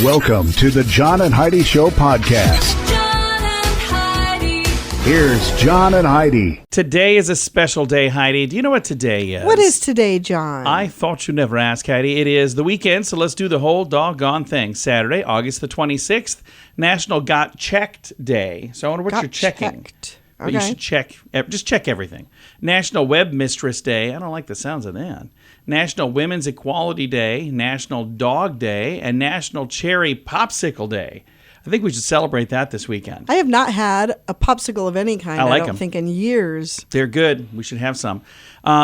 Welcome to the John and Heidi Show podcast. John and Heidi. Here's John and Heidi. Today is a special day, Heidi. Do you know what today is? What is today, John? I thought you'd never ask, Heidi. It is the weekend, so let's do the whole doggone thing. Saturday, August the 26th, National Got Checked Day. So I wonder what you're checking. But you should check. Just check everything. National Web Mistress Day. I don't like the sounds of that. National Women's Equality Day, National Dog Day, and National Cherry Popsicle Day. I think we should celebrate that this weekend. I have not had a popsicle of any kind, I don't think, in years. They're good. We should have some.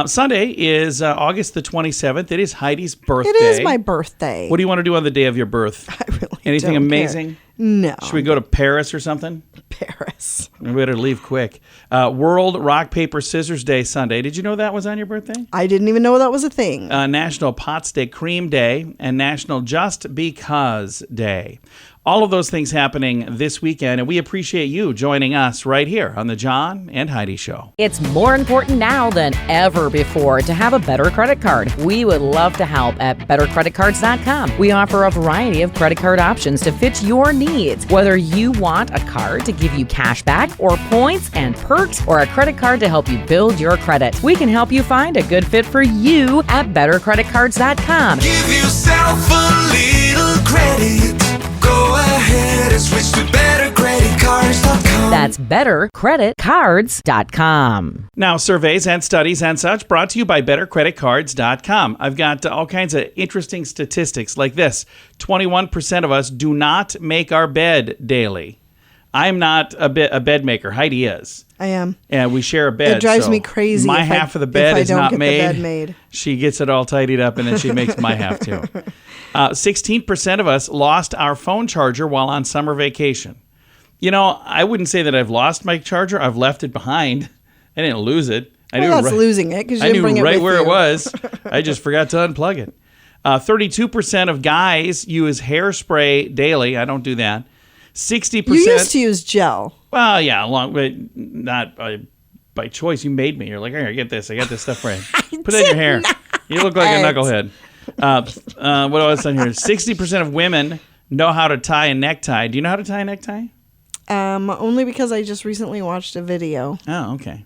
Sunday is August the 27th. It is Heidi's birthday. It is my birthday. What do you want to do on the day of your birth? I really Anything don't amazing? care. No. Should we go to Paris or something? Paris. We better leave quick. World Rock, Paper, Scissors Day Sunday. Did you know that was on your birthday? I didn't even know that was a thing. National Pot Stick Cream Day and National Just Because Day. All of those things happening this weekend, and we appreciate you joining us right here on the John and Heidi Show. It's more important now than ever before to have a better credit card. We would love to help at bettercreditcards.com. We offer a variety of credit card options to fit your needs. Whether you want a card to give you cash back or points and perks, or a credit card to help you build your credit, we can help you find a good fit for you at bettercreditcards.com. Give yourself a little credit. Go ahead and switch to bettercreditcards.com. That's bettercreditcards.com. Now, surveys and studies and such brought to you by bettercreditcards.com. I've got all kinds of interesting statistics like this. 21% of us do not make our bed daily. I'm not a bed maker. Heidi is. I am. And we share a bed. It drives so me crazy. My half of the bed is not made. The bed made. She gets it all tidied up, and then she makes my half too. 16% of us lost our phone charger while on summer vacation. You know, I wouldn't say that I've lost my charger. I've left it behind. I didn't lose it. That's losing it because you I didn't bring knew it right with where you. it was. I just forgot to unplug it. 32% of guys use hairspray daily. I don't do that. 60%. You used to use gel. Well, yeah, but not by choice. You made me. You're like, here, get this. I got this stuff right. Put it in your hair. You look like a knucklehead. What else on here? 60% of women know how to tie a necktie. Do you know how to tie a necktie? Only because I just recently watched a video. Oh, okay.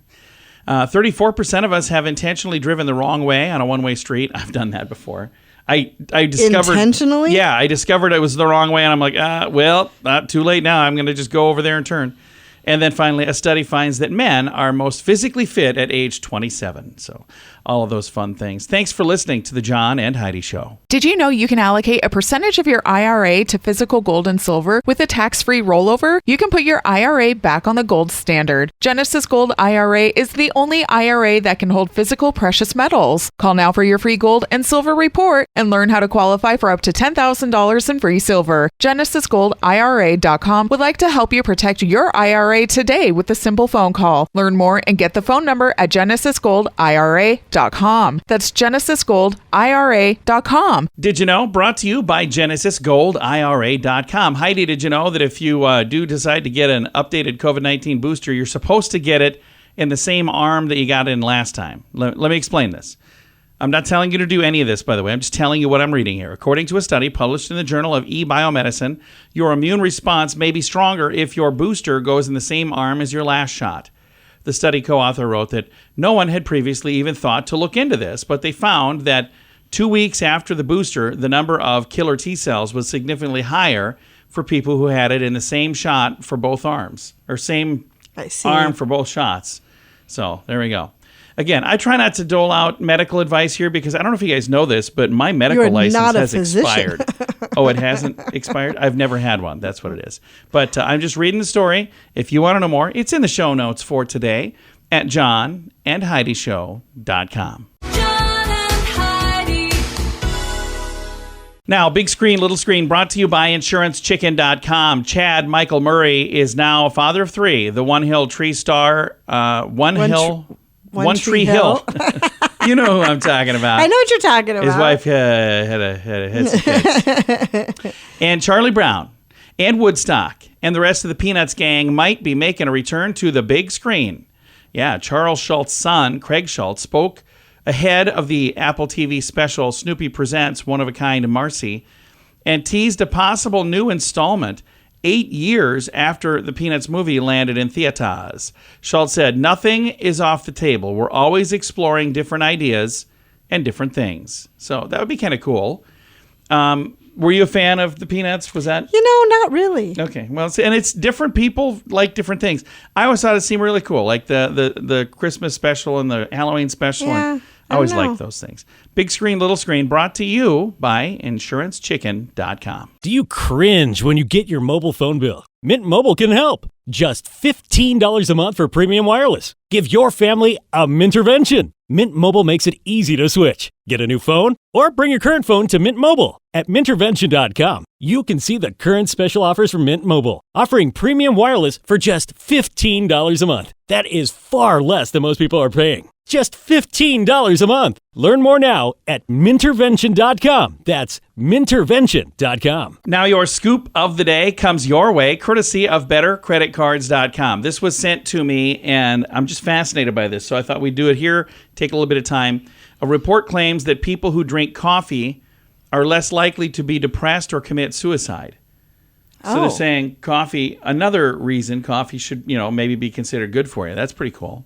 34% of us have intentionally driven the wrong way on a one-way street. I've done that before. I discovered intentionally. Yeah, I discovered it was the wrong way, and I'm like, well, not too late now. I'm going to just go over there and turn. And then finally, a study finds that men are most physically fit at age 27. So all of those fun things. Thanks for listening to the John and Heidi Show. Did you know you can allocate a percentage of your IRA to physical gold and silver with a tax-free rollover? You can put your IRA back on the gold standard. Genesis Gold IRA is the only IRA that can hold physical precious metals. Call now for your free gold and silver report and learn how to qualify for up to $10,000 in free silver. GenesisGoldIRA.com would like to help you protect your IRA today with a simple phone call. Learn more and get the phone number at GenesisGoldIRA.com. That's GenesisGoldIRA.com. Did you know? Brought to you by GenesisGoldIRA.com. Heidi, did you know that if you do decide to get an updated COVID-19 booster, you're supposed to get it in the same arm that you got in last time? Let me explain this. I'm not telling you to do any of this, by the way. I'm just telling you what I'm reading here. According to a study published in the Journal of eBiomedicine, your immune response may be stronger if your booster goes in the same arm as your last shot. The study co-author wrote that no one had previously even thought to look into this, but they found that 2 weeks after the booster, the number of killer T cells was significantly higher for people who had it in the same shot for both arms, or same arm for both shots. So there we go. Again, I try not to dole out medical advice here because I don't know if you guys know this, but my medical license has expired. Oh, it hasn't expired? I've never had one. That's what it is. But I'm just reading the story. If you want to know more, it's in the show notes for today at johnandheidishow.com. John and Heidi. Now, big screen, little screen, brought to you by InsuranceChicken.com. Chad Michael Murray is now a father of three. The One Hill Tree Star, One Tree Hill. You know who I'm talking about. I know what you're talking about. His wife had some kids. And Charlie Brown and Woodstock and the rest of the Peanuts gang might be making a return to the big screen. Yeah, Charles Schultz's son, Craig Schultz, spoke ahead of the Apple TV special Snoopy Presents One of a Kind Marcy. and teased a possible new installment 8 years after the Peanuts movie landed in theaters. Schultz said, "Nothing is off the table. We're always exploring different ideas and different things." So that would be kind of cool. Were you a fan of the Peanuts? Was that? Not really. Okay. Well, and it's different people like different things. I always thought it seemed really cool, like the Christmas special and the Halloween special. Yeah, And I always I know. liked those things. Big screen, little screen, brought to you by InsuranceChicken.com. Do you cringe when you get your mobile phone bill? Mint Mobile can help. Just $15 a month for premium wireless. Give your family a Mintervention. Mint Mobile makes it easy to switch. Get a new phone or bring your current phone to Mint Mobile. At Mintervention.com, you can see the current special offers from Mint Mobile, offering premium wireless for just $15 a month. That is far less than most people are paying. Just $15 a month. Learn more now at Mintervention.com. That's Mintervention.com. Now your scoop of the day comes your way, courtesy of BetterCreditCards.com. This was sent to me, and I'm just fascinated by this, so I thought we'd do it here, take a little bit of time. A report claims that people who drink coffee are less likely to be depressed or commit suicide. So they're saying coffee, another reason coffee should, maybe be considered good for you. That's pretty cool.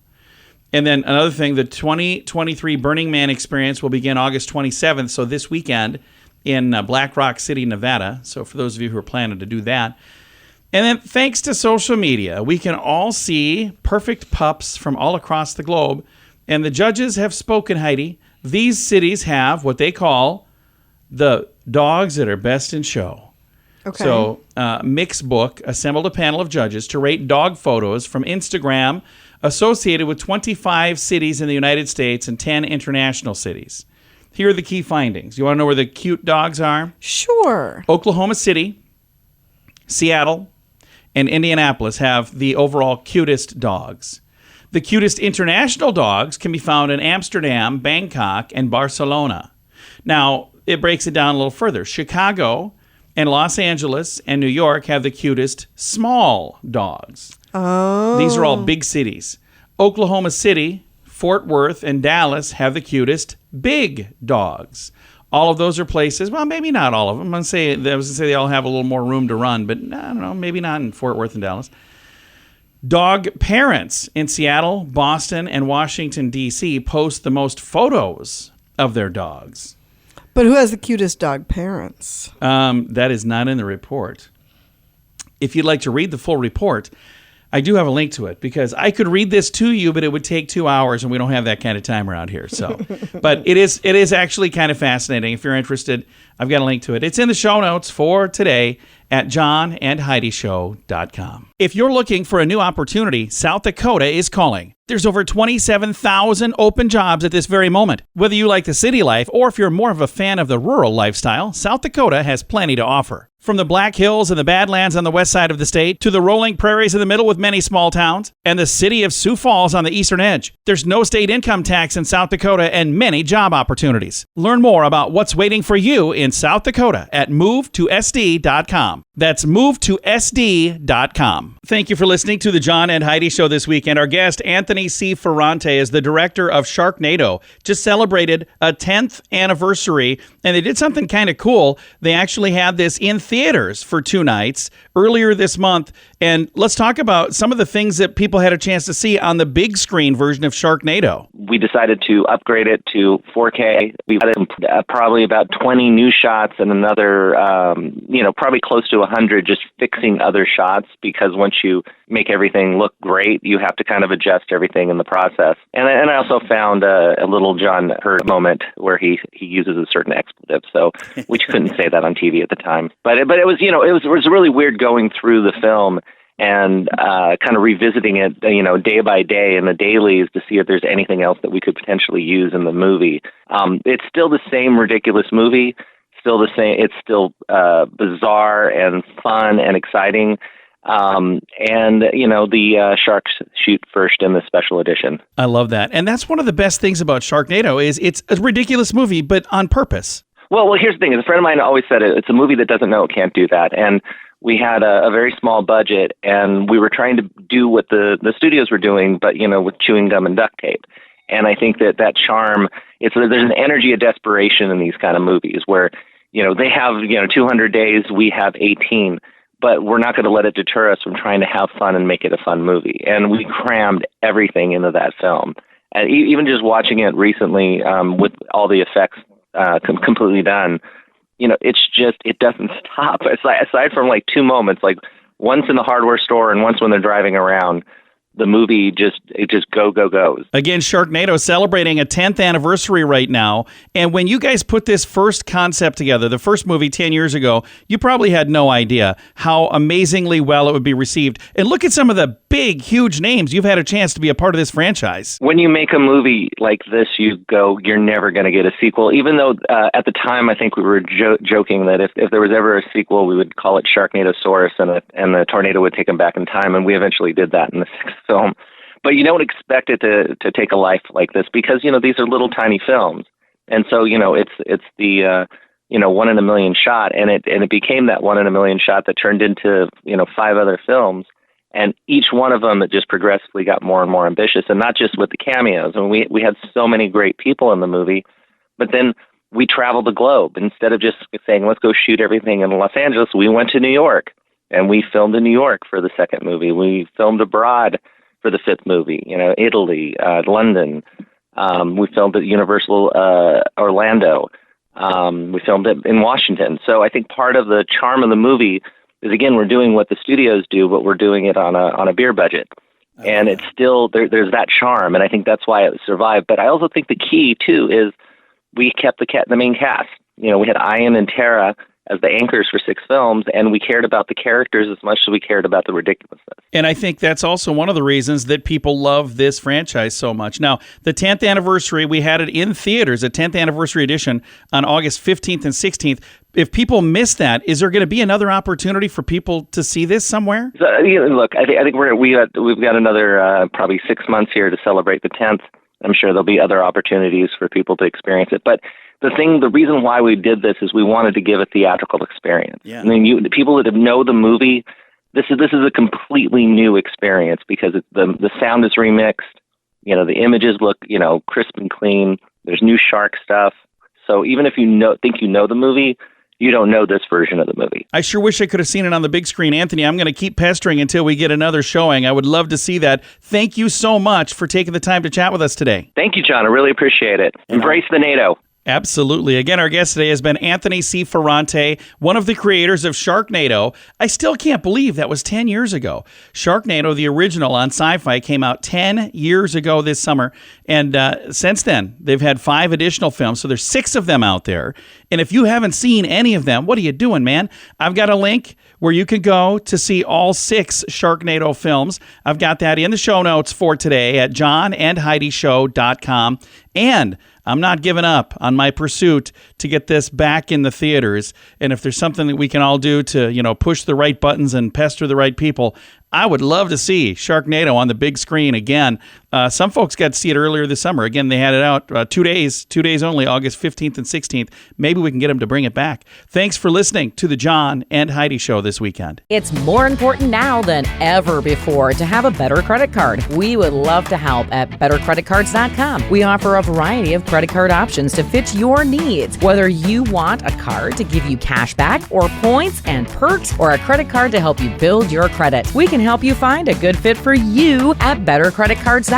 And then another thing, the 2023 Burning Man experience will begin August 27th, so this weekend in Black Rock City, Nevada. So for those of you who are planning to do that. And then thanks to social media, we can all see perfect pups from all across the globe. And the judges have spoken, Heidi. These cities have what they call the dogs that are best in show. Okay. So Mixbook assembled a panel of judges to rate dog photos from Instagram associated with 25 cities in the United States and 10 international cities. Here are the key findings. You want to know where the cute dogs are? Sure. Oklahoma City, Seattle, and Indianapolis have the overall cutest dogs. The cutest international dogs can be found in Amsterdam, Bangkok, and Barcelona. Now, it breaks it down a little further. Chicago and Los Angeles and New York have the cutest small dogs. Oh. These are all big cities. Oklahoma City, Fort Worth, and Dallas have the cutest big dogs. All of those are places, well, maybe not all of them. I was going to say they all have a little more room to run, but I don't know, maybe not in Fort Worth and Dallas. Dog parents in Seattle, Boston, and Washington, D.C. post the most photos of their dogs. But who has the cutest dog parents? That is not in the report. If you'd like to read the full report, I do have a link to it because I could read this to you, but it would take 2 hours, and we don't have that kind of time around here. So, but it is actually kind of fascinating. If you're interested, I've got a link to it. It's in the show notes for today at johnandheidishow.com. If you're looking for a new opportunity, South Dakota is calling. There's over 27,000 open jobs at this very moment. Whether you like the city life or if you're more of a fan of the rural lifestyle, South Dakota has plenty to offer. From the Black Hills and the Badlands on the west side of the state to the rolling prairies in the middle with many small towns and the city of Sioux Falls on the eastern edge, there's no state income tax in South Dakota and many job opportunities. Learn more about what's waiting for you in South Dakota at movetosd.com. That's movetosd.com. Thank you for listening to the John and Heidi Show this weekend. Our guest, Anthony C Ferrante, is the director of Sharknado. Just celebrated a 10th anniversary, and they did something kind of cool. They actually had this in theaters for 2 nights earlier this month. And let's talk about some of the things that people had a chance to see on the big screen version of Sharknado. We decided to upgrade it to 4K. We had probably about 20 new shots and another, probably close to 100 just fixing other shots, because once you make everything look great, you have to kind of adjust everything in the process. And I also found a little John Hurt moment where he uses a certain expletive, so we couldn't say that on TV at the time. But it was it was really weird going through the film and kind of revisiting it, day by day in the dailies to see if there's anything else that we could potentially use in the movie. It's still the same ridiculous movie, still the same. It's still bizarre and fun and exciting. The sharks shoot first in the special edition. I love that. And that's one of the best things about Sharknado is it's a ridiculous movie, but on purpose. Well, here's the thing. A friend of mine always said it's a movie that doesn't know it can't do that. And we had a very small budget, and we were trying to do what the studios were doing, but, with chewing gum and duct tape. And I think that charm, there's an energy of desperation in these kind of movies where they have 200 days, we have 18. But we're not going to let it deter us from trying to have fun and make it a fun movie. And we crammed everything into that film. And even just watching it recently with all the effects completely done, it doesn't stop. Aside from like two moments, like once in the hardware store and once when they're driving around, the movie just goes. Again, Sharknado celebrating a 10th anniversary right now. And when you guys put this first concept together, the first movie 10 years ago, you probably had no idea how amazingly well it would be received. And look at some of the big, huge names you've had a chance to be a part of this franchise. When you make a movie like this, you're never going to get a sequel. Even though at the time, I think we were joking that if there was ever a sequel, we would call it Sharknadosaurus and the tornado would take him back in time. And we eventually did that in the sixth film. But you don't expect it to take a life like this because, these are little tiny films. And so, it's the, 1 in a million shot. And it became that 1 in a million shot that turned into, 5 other films. And each one of them, it just progressively got more and more ambitious. And not just with the cameos. I mean, we had so many great people in the movie. But then we traveled the globe. Instead of just saying, let's go shoot everything in Los Angeles, we went to New York. And we filmed in New York for the second movie. We filmed abroad for the fifth movie, Italy, London. We filmed at Universal Orlando. We filmed it in Washington. So I think part of the charm of the movie is, again, we're doing what the studios do, but we're doing it on a beer budget. And it's still, there's that charm, and I think that's why it survived. But I also think the key, too, is we kept the main cast. We had Ian and Tara as the anchors for 6 films, and we cared about the characters as much as we cared about the ridiculousness. And I think that's also one of the reasons that people love this franchise so much. Now, the 10th anniversary, we had it in theaters, a 10th anniversary edition on August 15th and 16th. If people miss that, is there going to be another opportunity for people to see this somewhere? So, look, I think we've got another probably 6 months here to celebrate the 10th. I'm sure there'll be other opportunities for people to experience it. But the reason why we did this is we wanted to give a theatrical experience. Yeah. I mean, the people that know the movie, this is a completely new experience because the sound is remixed. The images look, crisp and clean. There's new shark stuff. So even if think you know the movie, you don't know this version of the movie. I sure wish I could have seen it on the big screen. Anthony, I'm going to keep pestering until we get another showing. I would love to see that. Thank you so much for taking the time to chat with us today. Thank you, John. I really appreciate it. Embrace the NATO. Absolutely. Again, our guest today has been Anthony C Ferrante, one of the creators of Sharknado. I still can't believe that was 10 years ago. Sharknado, the original on Sci-Fi, came out 10 years ago this summer. And since then, they've had 5 additional films. So there's 6 of them out there. And if you haven't seen any of them, what are you doing, man? I've got a link where you can go to see all 6 Sharknado films. I've got that in the show notes for today at johnandheidishow.com. And I'm not giving up on my pursuit to get this back in the theaters. And if there's something that we can all do to, push the right buttons and pester the right people, I would love to see Sharknado on the big screen again. Some folks got to see it earlier this summer. Again, they had it out 2 days only, August 15th and 16th. Maybe we can get them to bring it back. Thanks for listening to the John and Heidi Show this weekend. It's more important now than ever before to have a better credit card. We would love to help at bettercreditcards.com. We offer a variety of credit card options to fit your needs. Whether you want a card to give you cash back or points and perks, or a credit card to help you build your credit, we can help you find a good fit for you at bettercreditcards.com.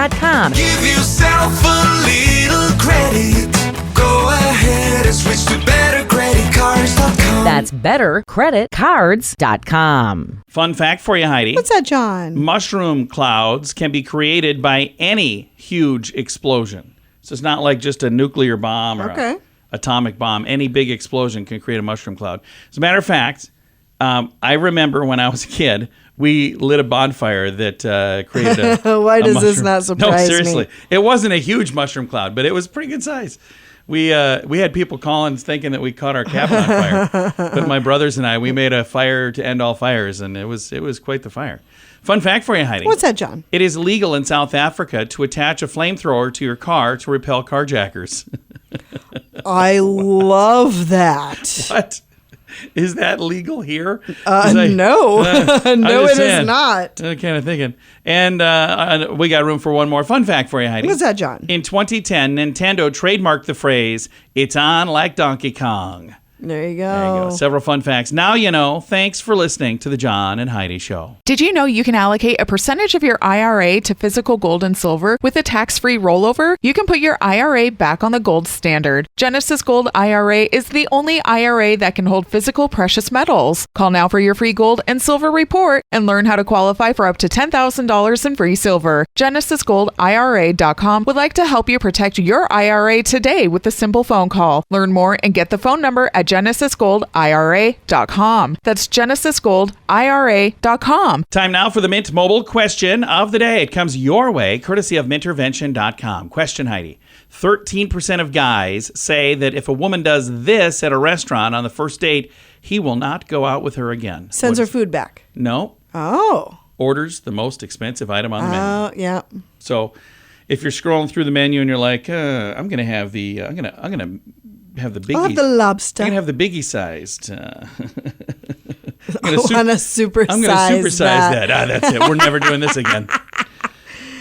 Give yourself a little credit. Go ahead and switch to bettercreditcards.com. That's bettercreditcards.com. Fun fact for you, Heidi. What's that, John? Mushroom clouds can be created by any huge explosion. So it's not like just a nuclear bomb or an atomic bomb. Any big explosion can create a mushroom cloud. As a matter of fact, I remember when I was a kid, we lit a bonfire that created a Why does this mushroom. not surprise me? No, seriously. It wasn't a huge mushroom cloud, but it was pretty good size. We had people calling thinking that we caught our cabin on fire. But my brothers and I, we made a fire to end all fires, and it was quite the fire. Fun fact for you, Heidi. What's that, John? It is legal in South Africa to attach a flamethrower to your car to repel carjackers. I love that. What? Is that legal here? No. No, it is not. I'm kind of thinking. And we got room for one more fun fact for you, Heidi. What's that, John? In 2010, Nintendo trademarked the phrase, "It's on like Donkey Kong." There you There you go. go. Several fun facts. Now you know. Thanks for listening to the John and Heidi Show. Did you know you can allocate a percentage of your IRA to physical gold and silver with a tax-free rollover? You can put your IRA back on the gold standard. Genesis Gold IRA is the only IRA that can hold physical precious metals. Call now for your free gold and silver report and learn how to qualify for up to $10,000 in free silver. GenesisGoldIRA.com would like to help you protect your IRA today with a simple phone call. Learn more and get the phone number at GenesisGoldIRA.com. That's GenesisGoldIRA.com. Time now for the Mint Mobile question of the day. It comes your way, courtesy of Mintervention.com. Question, Heidi. 13% of guys say that if a woman does this at a restaurant on the first date, he will not go out with her again. Sends her food back. No. Oh. Orders the most expensive item on the menu. Oh, yeah. So if you're scrolling through the menu and you're like, I'm going to have the, I'm going to have the biggie. I'll have the lobster. I'm going to have the biggie sized. I want to supersize I'm going to supersize that. That's it. We're never doing this again.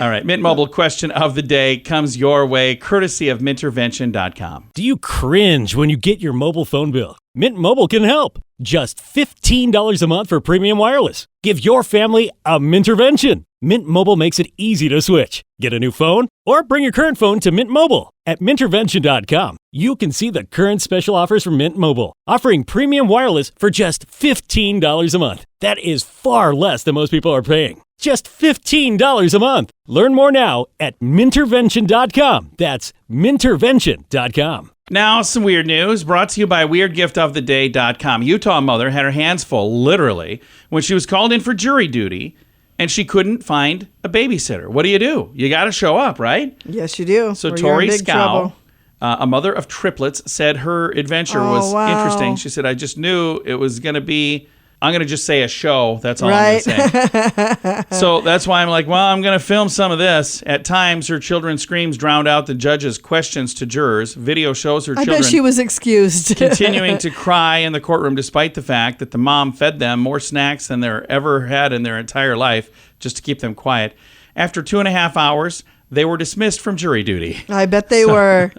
All right. Mint Mobile question of the day comes your way, courtesy of Mintervention.com. Do you cringe when you get your mobile phone bill? Mint Mobile can help. Just $15 a month for premium wireless. Give your family a Mintervention. Mint Mobile makes it easy to switch. Get a new phone or bring your current phone to Mint Mobile. At Mintervention.com, you can see the current special offers from Mint Mobile, offering premium wireless for just $15 a month. That is far less than most people are paying. Just $15 a month. Learn more now at Mintervention.com. That's Mintervention.com. Now, some weird news brought to you by WeirdGiftOfTheDay.com. Utah mother had her hands full, literally, when she was called in for jury duty and she couldn't find a babysitter. What do? You got to show up, right? Yes, you do. So or you're in Tori big Scow, trouble. a mother of triplets, said her adventure was wow. interesting. She said, I just knew it was going to be, I'm going to just say a show. That's all Right. I'm going to say. So that's why I'm like, well, I'm going to film some of this. At times, her children's screams drowned out the judge's questions to jurors. Video shows her I children bet she was excused. continuing to cry in the courtroom despite the fact that the mom fed them more snacks than they ever had in their entire life just to keep them quiet. After 2.5 hours, they were dismissed from jury duty. I bet they were.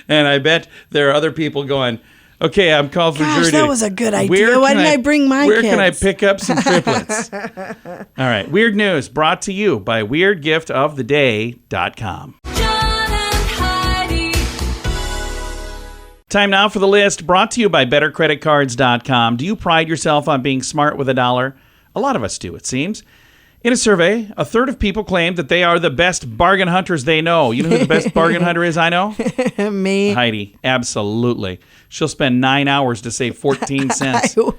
And I bet there are other people going, okay, I'm called for Gosh, jury duty. that was a good idea. Where Why can didn't I bring my Where can I kids? pick up some triplets? All right. Weird news brought to you by WeirdGiftOfTheDay.com. John and Heidi. Time now for the list brought to you by BetterCreditCards.com. Do you pride yourself on being smart with a dollar? A lot of us do, it seems. In a survey, a third of people claim that they are the best bargain hunters they know. You know who the best bargain hunter is I know? Me. Heidi. Absolutely. She'll spend 9 hours to save 14 cents. I will.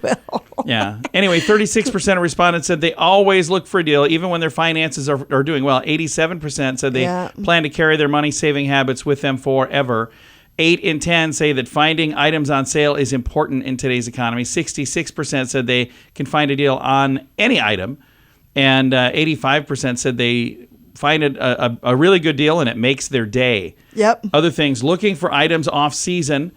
Yeah. Anyway, 36% of respondents said they always look for a deal, even when their finances are doing well. 87% said they plan to carry their money-saving habits with them forever. 8 in 10 say that finding items on sale is important in today's economy. 66% said they can find a deal on any item. And 85% said they find it a really good deal and it makes their day. Yep. Other things, looking for items off season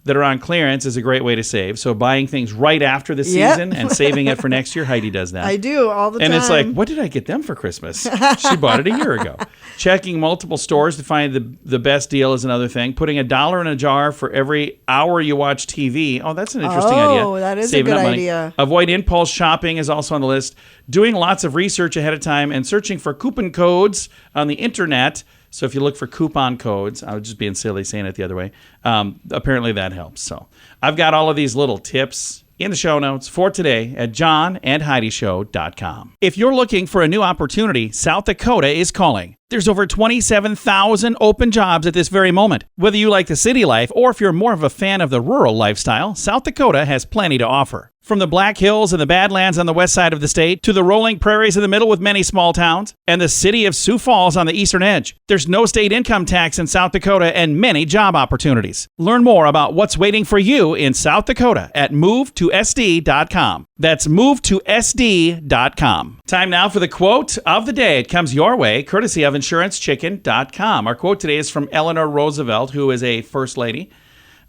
that are on clearance is a great way to save. So buying things right after the season and saving it for next year. Heidi does that. I do all the time. And it's like, what did I get them for Christmas? She bought it a year ago. Checking multiple stores to find the best deal is another thing. Putting $1 in a jar for every hour you watch TV. Oh, that's an interesting idea. Oh, that is Saving a good up money. idea. Avoid impulse shopping is also on the list. Doing lots of research ahead of time and searching for coupon codes on the internet. So if you look for coupon codes, I was just being silly saying it the other way. Apparently that helps. So I've got all of these little tips in the show notes for today at johnandheidishow.com. If you're looking for a new opportunity, South Dakota is calling. There's over 27,000 open jobs at this very moment. Whether you like the city life or if you're more of a fan of the rural lifestyle, South Dakota has plenty to offer. From the Black Hills and the Badlands on the west side of the state to the rolling prairies in the middle with many small towns and the city of Sioux Falls on the eastern edge, there's no state income tax in South Dakota and many job opportunities. Learn more about what's waiting for you in South Dakota at movetosd.com. That's movetosd.com. Time now for the quote of the day. It comes your way, courtesy of insurancechicken.com. Our quote today is from Eleanor Roosevelt, who is a first lady.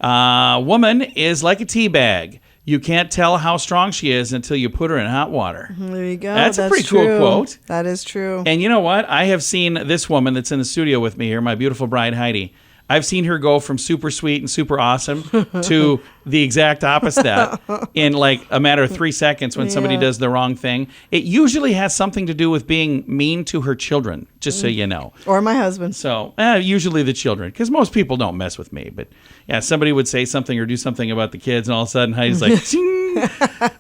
Woman is like a tea bag. You can't tell how strong she is until you put her in hot water. There you go. That's a pretty cool true. quote. That is true. And you know what? I have seen this woman that's in the studio with me here, my beautiful bride, Heidi. I've seen her go from super sweet and super awesome to the exact opposite in like a matter of 3 seconds when somebody does the wrong thing. It usually has something to do with being mean to her children, just so you know. Or my husband. So usually the children, because most people don't mess with me. But yeah, somebody would say something or do something about the kids, and all of a sudden Heidi's like, "Ching!"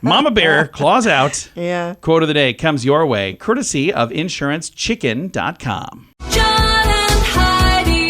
Mama Bear, claws out. Yeah. Quote of the day comes your way, courtesy of InsuranceChicken.com. John and Heidi.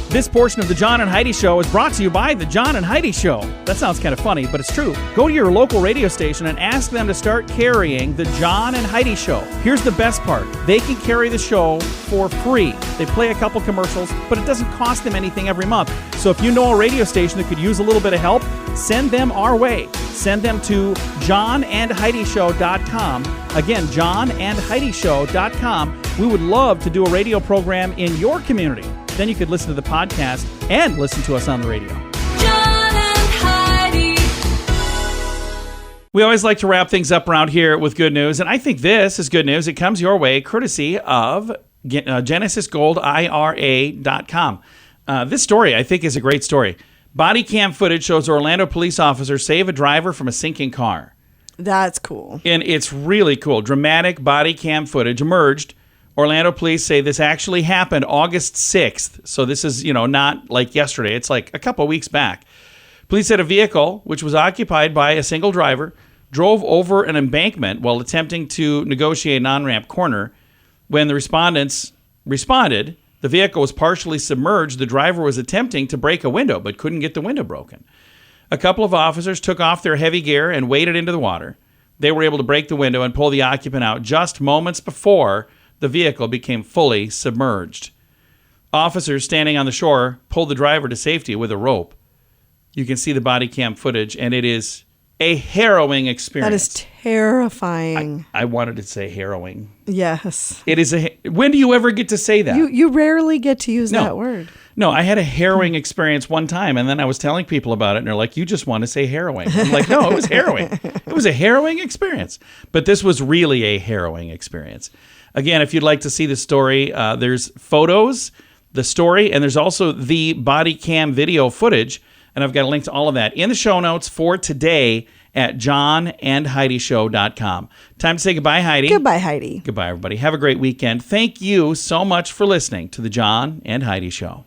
This portion of the John and Heidi Show is brought to you by the John and Heidi Show. That sounds kind of funny, but it's true. Go to your local radio station and ask them to start carrying the John and Heidi Show. Here's the best part. They can carry the show for free. They play a couple commercials, but it doesn't cost them anything every month. So if you know a radio station that could use a little bit of help, send them our way. Send them to johnandheidishow.com. Again, johnandheidishow.com. We would love to do a radio program in your community. Then you could listen to the podcast and listen to us on the radio. John and Heidi. We always like to wrap things up around here with good news, and I think this is good news. It comes your way courtesy of GenesisGoldIRA.com. This story, I think, is a great story. Body cam footage shows Orlando police officers save a driver from a sinking car. That's cool. And it's really cool. Dramatic body cam footage emerged. Orlando police say this actually happened August 6th. So this is, not like yesterday. It's like a couple weeks back. Police said a vehicle, which was occupied by a single driver, drove over an embankment while attempting to negotiate an on-ramp corner. When the respondents responded, the vehicle was partially submerged. The driver was attempting to break a window, but couldn't get the window broken. A couple of officers took off their heavy gear and waded into the water. They were able to break the window and pull the occupant out just moments before the vehicle became fully submerged. Officers standing on the shore pulled the driver to safety with a rope. You can see the body cam footage, and it is a harrowing experience. That is terrifying. I wanted to say harrowing. Yes. It is when do you ever get to say that? You rarely get to use that word. No, I had a harrowing experience one time, and then I was telling people about it, and they're like, you just want to say harrowing. I'm like, no, it was harrowing. It was a harrowing experience. But this was really a harrowing experience. Again, if you'd like to see the story, there's photos, the story, and there's also the body cam video footage, and I've got a link to all of that in the show notes for today at johnandheidishow.com. Time to say goodbye, Heidi. Goodbye, Heidi. Goodbye, everybody. Have a great weekend. Thank you so much for listening to the John and Heidi Show.